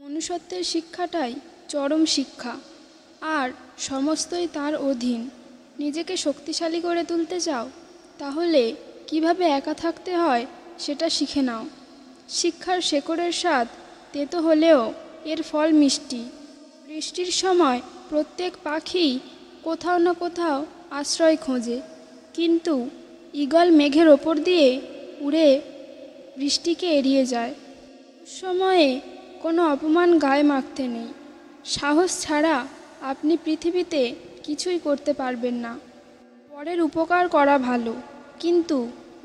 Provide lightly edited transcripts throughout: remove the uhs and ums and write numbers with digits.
মনুষ্যত্বের শিক্ষাটাই চরম শিক্ষা, আর সমস্তই তার অধীন। নিজেকে শক্তিশালী করে তুলতে চাও, তাহলে কিভাবে একা থাকতে হয় সেটা শিখে নাও। শিক্ষার শেকড়ের স্বাদ তেতো হলেও এর ফল মিষ্টি। বৃষ্টির সময় প্রত্যেক পাখি কোথাও না কোথাও আশ্রয় খোঁজে, কিন্তু ঈগল মেঘের ওপর দিয়ে উড়ে বৃষ্টিকে এড়িয়ে যায়। সময়ে কোনো অপমান গায়ে মাখতে নেই। সাহস ছাড়া আপনি পৃথিবীতে কিছুই করতে পারবেন না। পরের উপকার করা ভালো, কিন্তু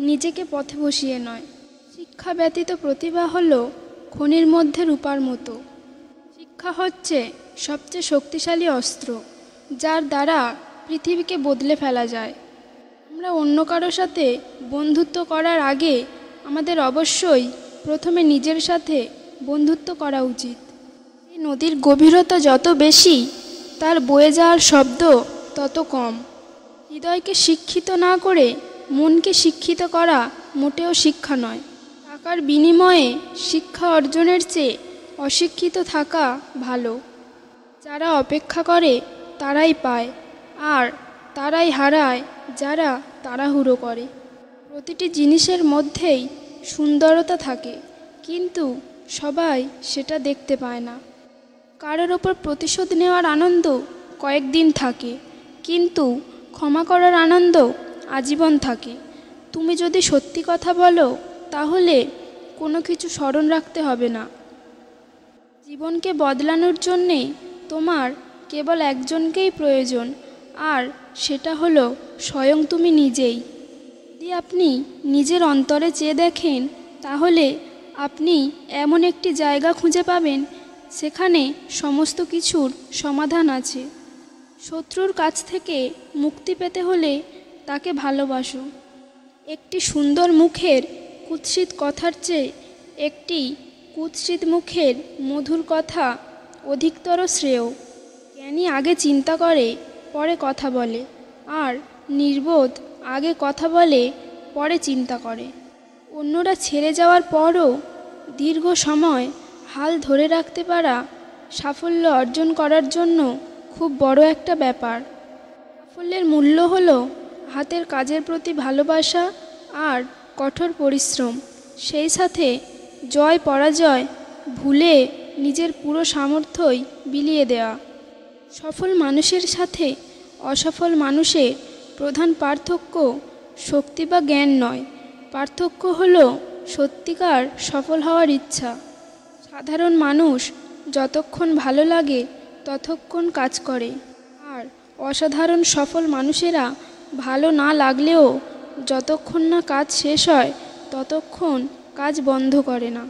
নিজেকে পথে বসিয়ে নয়। শিক্ষা ব্যতীত প্রতিভা হলো খনির মধ্যে রূপার মতো। শিক্ষা হচ্ছে সবচেয়ে শক্তিশালী অস্ত্র, যার দ্বারা পৃথিবীকে বদলে ফেলা যায়। আমরা অন্য কারো সাথে বন্ধুত্ব করার আগে আমাদের অবশ্যই প্রথমে নিজের সাথে বন্ধুত্ব করা উচিত। এই নদীর গভীরতা যত বেশি, তার বয়ে যাওয়ার শব্দ তত কম। হৃদয়কে শিক্ষিত না করে মনকে শিক্ষিত করা মোটেও শিক্ষা নয়। টাকার বিনিময়ে শিক্ষা অর্জনের চেয়ে অশিক্ষিত থাকা ভালো। যারা অপেক্ষা করে তারাই পায়, আর তারাই হারায় যারা তাড়াহুড়ো করে। প্রতিটি জিনিসের মধ্যেই সুন্দরতা থাকে, কিন্তু সবাই সেটা দেখতে পায় না। কারোর ওপর প্রতিশোধ নেওয়ার আনন্দ কয়েকদিন থাকে, কিন্তু ক্ষমা করার আনন্দ আজীবন থাকে। তুমি যদি সত্যি কথা বলো, তাহলে কোনো কিছু স্মরণ রাখতে হবে না। জীবনকে বদলানোর জন্যে তোমার কেবল একজনকেই প্রয়োজন, আর সেটা হলো স্বয়ং তুমি নিজেই। যদি আপনি নিজের অন্তরে চেয়ে দেখেন, তাহলে আপনি এমন একটি জায়গা খুঁজে পাবেন সেখানে সমস্ত কিছুর সমাধান আছে। শত্রুর কাছ থেকে মুক্তি পেতে হলে তাকে ভালোবাসো। একটি সুন্দর মুখের কুৎসিত কথার চেয়ে একটি কুৎসিত মুখের মধুর কথা অধিকতর শ্রেয়। জ্ঞানী আগে চিন্তা করে পরে কথা বলে, আর নির্বোধ আগে কথা বলে পরে চিন্তা করে। অন্যরা ছেড়ে যাওয়ার পরও দীর্ঘ সময় হাল ধরে রাখতে পারা সাফল্য অর্জন করার জন্য খুব বড় একটা ব্যাপার। সাফল্যের মূল্য হলো হাতের কাজের প্রতি ভালোবাসা আর কঠোর পরিশ্রম, সেই সাথে জয় পরাজয় ভুলে নিজের পুরো সামর্থ্যই বিলিয়ে দেওয়া। সফল মানুষের সাথে অসফল মানুষের প্রধান পার্থক্য শক্তি বা জ্ঞান নয়, পার্থক্য হলো সত্যিকার সফল হওয়ার ইচ্ছা। সাধারণ মানুষ যতক্ষণ ভালো লাগে ততক্ষণ কাজ করে, আর অসাধারণ সফল মানুষেরা ভালো না লাগলেও যতক্ষণ না কাজ শেষ হয় ততক্ষণ কাজ বন্ধ করে না।